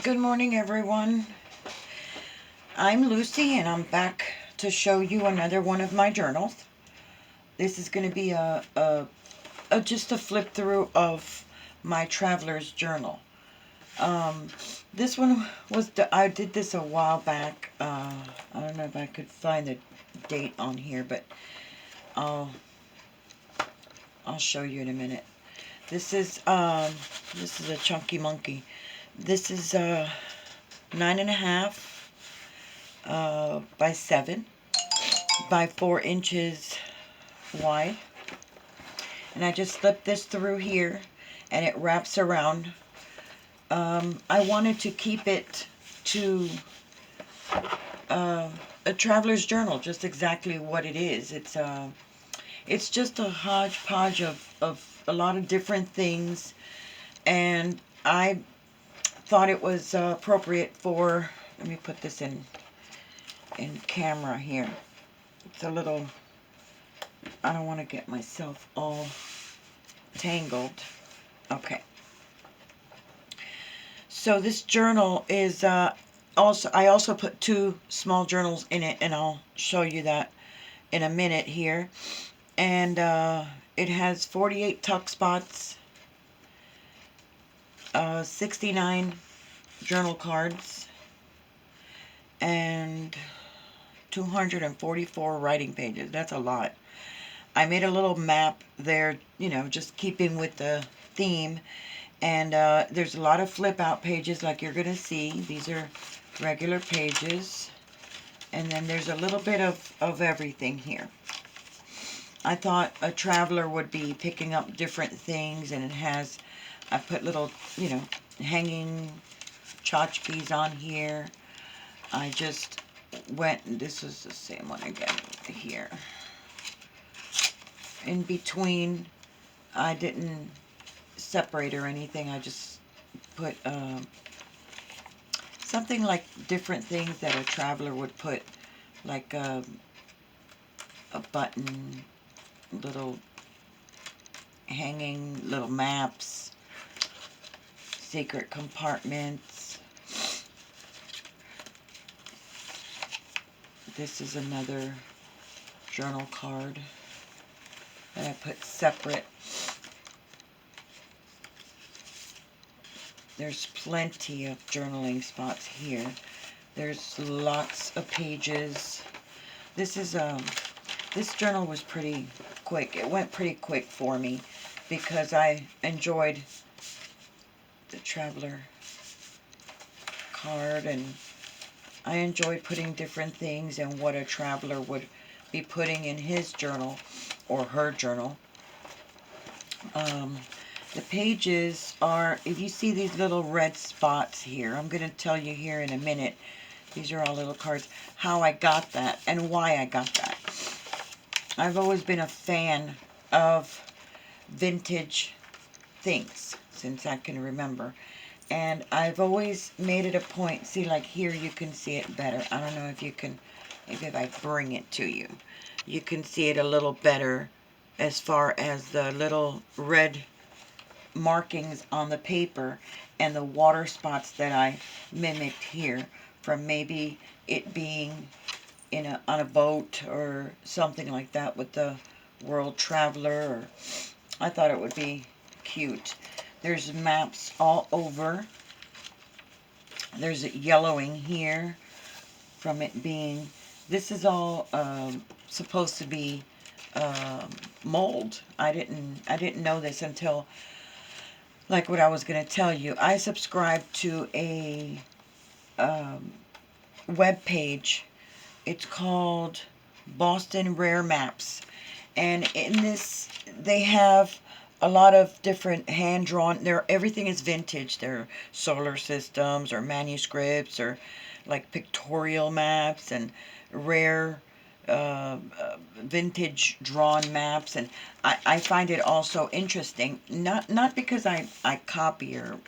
Good morning, everyone. I'm Lucy, and I'm back to show you another one of my journals. This is going to be just a flip through of my traveler's journal. This one was I did this a while back. I don't know if I could find the date on here, but I'll show you in a minute. This is a chunky monkey. This is 9.5 by 7 by 4 inches wide, and I just slip this through here and it wraps around. I wanted to keep it to a traveler's journal, just exactly what it is. It's just a hodgepodge of a lot of different things, and I thought it was appropriate for, let me put this in camera here. It's a little, I don't want to get myself all tangled. Okay. So this journal is I also put 2 small journals in it, and I'll show you that in a minute here. And it has 48 tuck spots, 69 journal cards, and 244 writing pages. That's a lot. I made a little map there, just keeping with the theme. And there's a lot of flip out pages like you're going to see. These are regular pages. And then there's a little bit of everything here. I thought a traveler would be picking up different things, and I put little, hanging tchotchkes on here. I just went, this is the same one again here. In between, I didn't separate or anything. I just put something like different things that a traveler would put, like a button, little hanging little maps, secret compartments. This is another journal card that I put separate. There's plenty of journaling spots here. There's lots of pages. This journal was pretty quick. It went pretty quick for me because I enjoyed the traveler card, and I enjoyed putting different things and what a traveler would be putting in his journal or her journal. The pages are, if you see these little red spots here, I'm going to tell you here in a minute, these are all little cards, how I got that and why I got that. I've always been a fan of vintage things since I can remember. And I've always made it a point, see, like here you can see it better. I don't know if you can, maybe if I bring it to you, you can see it a little better as far as the little red markings on the paper and the water spots that I mimicked here from maybe it being on a boat or something like that with the world traveler. Or I thought it would be cute. There's maps all over. There's a yellowing here from it being, this is all supposed to be mold. I didn't know this until, like what I was going to tell you. I subscribe to a web page. It's called Boston Rare Maps, and in this they have a lot of different hand-drawn, everything is vintage. They're solar systems or manuscripts or like pictorial maps and rare vintage drawn maps. And I find it also interesting, not because I copy or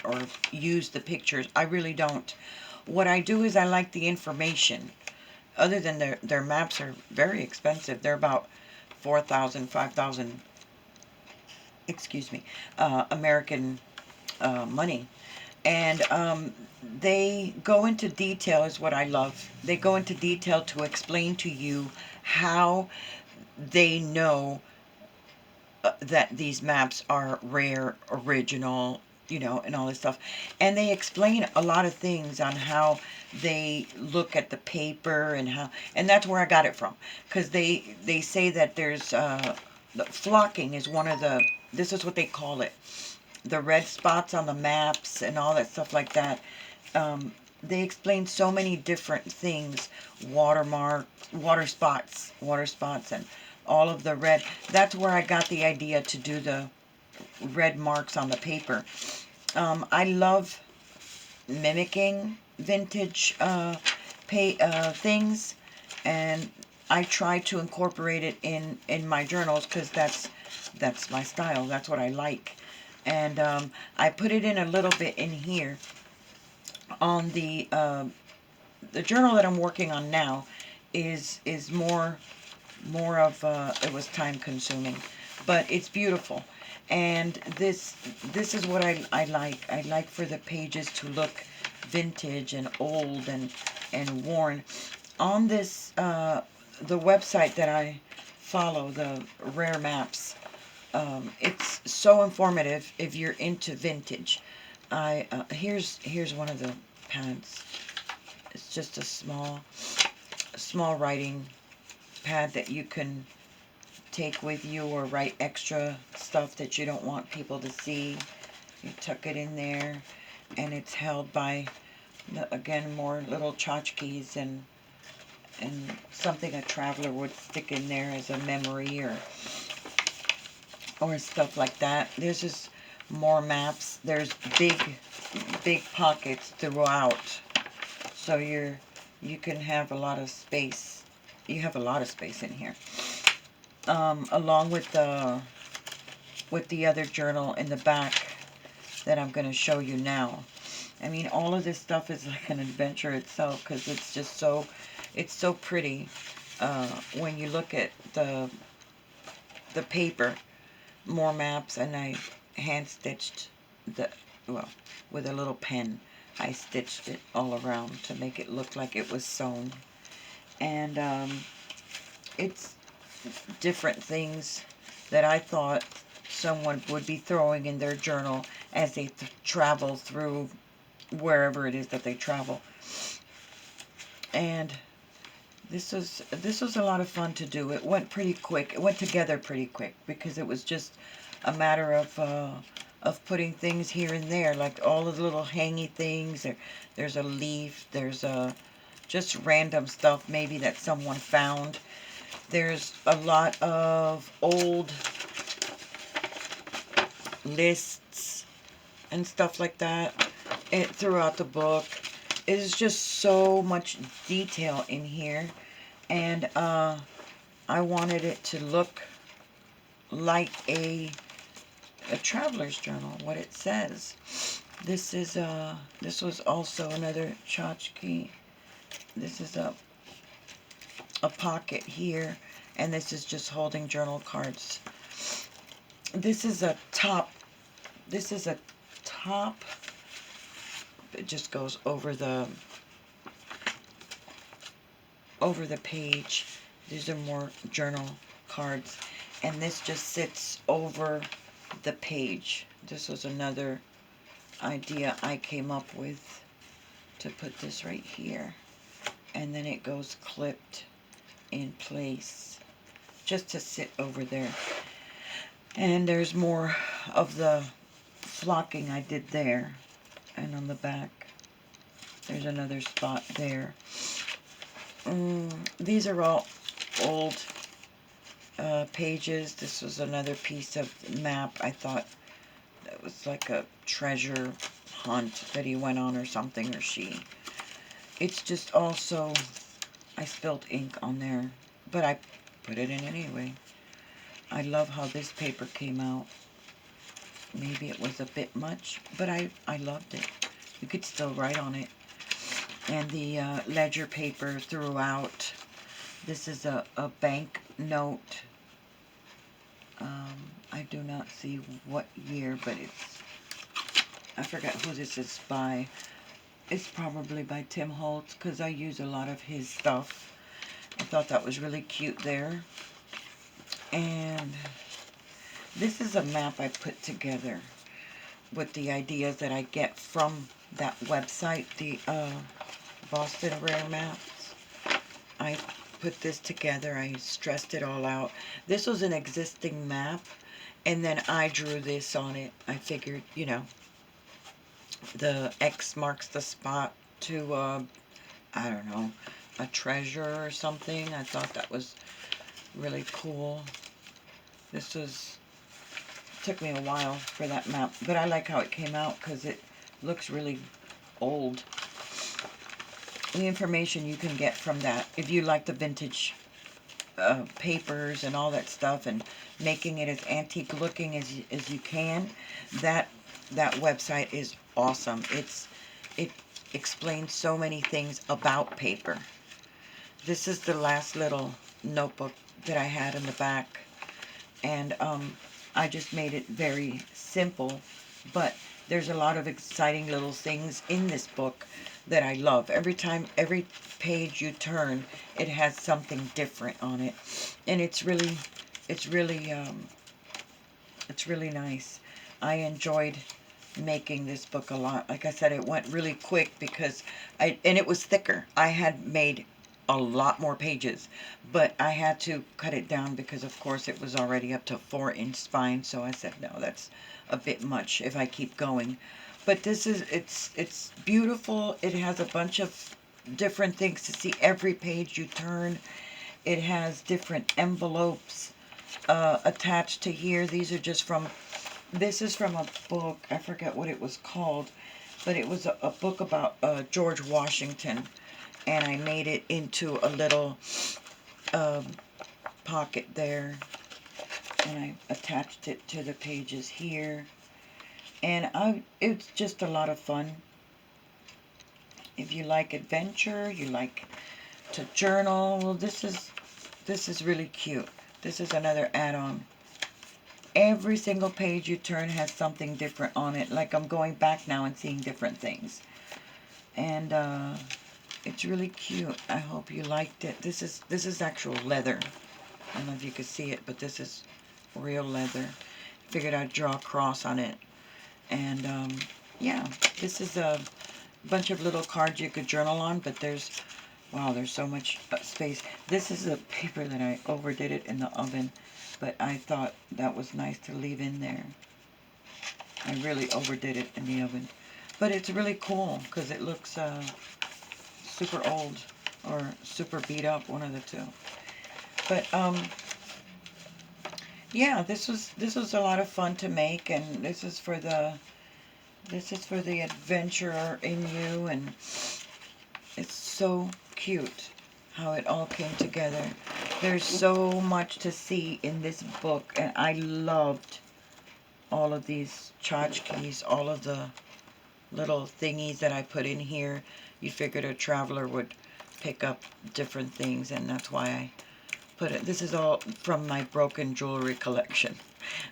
use the pictures. I really don't. What I do is I like the information. Other than their maps are very expensive. They're about 4,000, 5,000, excuse me, American money. And they go into detail, is what I love. They go into detail to explain to you how they know that these maps are rare, original, you know, and all this stuff. And they explain a lot of things on how they look at the paper and how, and that's where I got it from. Because they say that there's, the flocking is one of the, this is what they call it, the red spots on the maps and all that stuff like that. They explain so many different things, water spots, and all of the red. That's where I got the idea to do the red marks on the paper. I love mimicking vintage things, and I try to incorporate it in my journals because that's my style. That's what I like. And I put it in a little bit in here on the journal that I'm working on now is more of it was time consuming, but it's beautiful. And this is what I like. I like for the pages to look vintage and old and worn. On this the website that I follow, the Rare Maps, it's so informative if you're into vintage. I here's one of the pads. It's just a small writing pad that you can take with you or write extra stuff that you don't want people to see. You tuck it in there, and it's held by, again, more little tchotchkes and something a traveler would stick in there as a memory or stuff like that. There's just more maps. There's big pockets throughout, so you can have a lot of space. You have a lot of space in here, along with the other journal in the back that I'm going to show you now. I mean, all of this stuff is like an adventure itself because it's just it's so pretty when you look at the paper. More maps, and I hand stitched well, with a little pen. I stitched it all around to make it look like it was sewn. And it's different things that I thought someone would be throwing in their journal as they travel through wherever it is that they travel. And this was a lot of fun to do. It went pretty quick. It went together pretty quick because it was just a matter of putting things here and there, like all of the little hangy things. There's a leaf. There's just random stuff maybe that someone found. There's a lot of old lists and stuff like that throughout the book. It is just so much detail in here, and I wanted it to look like a traveler's journal, what it says. This was also another tchotchke. This is a pocket here, and this is just holding journal cards. This is a top. It just goes over the page. These are more journal cards, and this just sits over the page. This was another idea I came up with, to put this right here, and then it goes clipped in place just to sit over there. And there's more of the flocking I did there. And on the back, there's another spot there. These are all old pages. This was another piece of map. I thought that was like a treasure hunt that he went on or something, or she. It's just also, I spilled ink on there, but I put it in anyway. I love how this paper came out. Maybe it was a bit much, but I loved it. You could still write on it. And the ledger paper throughout. This is a bank note. I do not see what year, but it's I forget who this is by. It's probably by Tim Holtz, because I use a lot of his stuff. I thought that was really cute there. And this is a map I put together with the ideas that I get from that website, the Boston Rare Maps. I put this together. I stressed it all out. This was an existing map, and then I drew this on it. I figured, you know, the X marks the spot to, I don't know, a treasure or something. I thought that was really cool. This was, took me a while for that map, but I like how it came out because it looks really old. The information you can get from that, if you like the vintage papers and all that stuff, and making it as antique looking as you can, that website is awesome. It explains so many things about paper. This is the last little notebook that I had in the back, and I just made it very simple, but there's a lot of exciting little things in this book that I love. Every page you turn, it has something different on it, and it's really nice. I enjoyed making this book a lot. Like I said, it went really quick because and it was thicker. I had made a lot more pages, but I had to cut it down because of course it was already up to 4-inch spine, so I said no, that's a bit much if I keep going. But this is, it's beautiful. It has a bunch of different things to see every page you turn. It has different envelopes attached to here. These are just from, this is from a book, I forget what it was called, but it was a book about George Washington, and I made it into a little pocket there, and I attached it to the pages here, and it's just a lot of fun. If you like adventure, you like to journal, well, this is really cute. This is another add-on. Every single page you turn has something different on it. Like I'm going back now and seeing different things. And it's really cute. I hope you liked it. This is actual leather. I don't know if you can see it, but this is real leather. Figured I'd draw a cross on it. And yeah, this is a bunch of little cards you could journal on, but there's, wow, there's so much space. This is a paper that I overdid it in the oven, but I thought that was nice to leave in there. I really overdid it in the oven. But it's really cool because it looks super old or super beat up, one of the two. But yeah, this was a lot of fun to make, and this is for the adventurer in you, and it's so cute how it all came together. There's so much to see in this book, and I loved all of these tchotchkes, all of the little thingies that I put in here. You figured a traveler would pick up different things, and that's why I put it. This is all from my broken jewelry collection.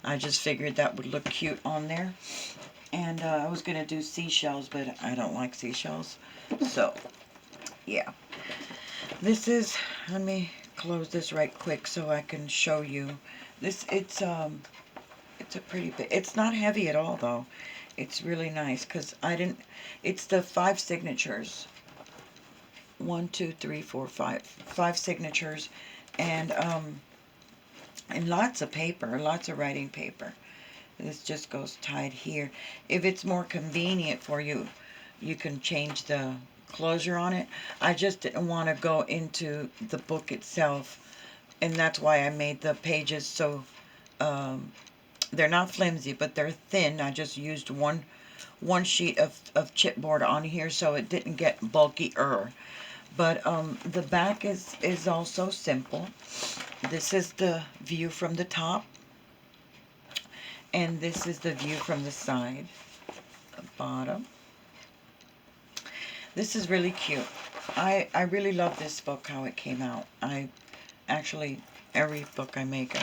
I just figured that would look cute on there. And I was going to do seashells, but I don't like seashells. So, yeah. This is, let me close this right quick so I can show you. It's a pretty big, it's not heavy at all though. It's really nice because it's the 5 signatures. 1, 2, 3, 4, 5. 5 signatures, and lots of paper, lots of writing paper. This just goes tied here. If it's more convenient for you, you can change the closure on it. I just didn't want to go into the book itself, and that's why I made the pages so they're not flimsy, but they're thin. I just used one sheet of chipboard on here so it didn't get bulkier. But the back is also simple. This is the view from the top, and this is the view from the side, the bottom. This is really cute. I really love this book, how it came out. I actually, every book I make,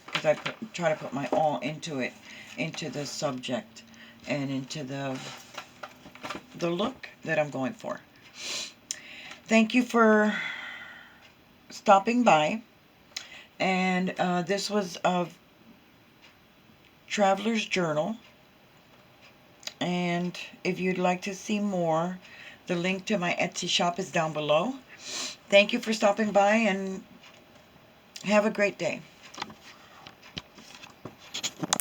because I try to put my all into it, into the subject. and into the look that I'm going for. Thank you for stopping by. And this was a Traveler's Journal. And if you'd like to see more, the link to my Etsy shop is down below. Thank you for stopping by, and have a great day.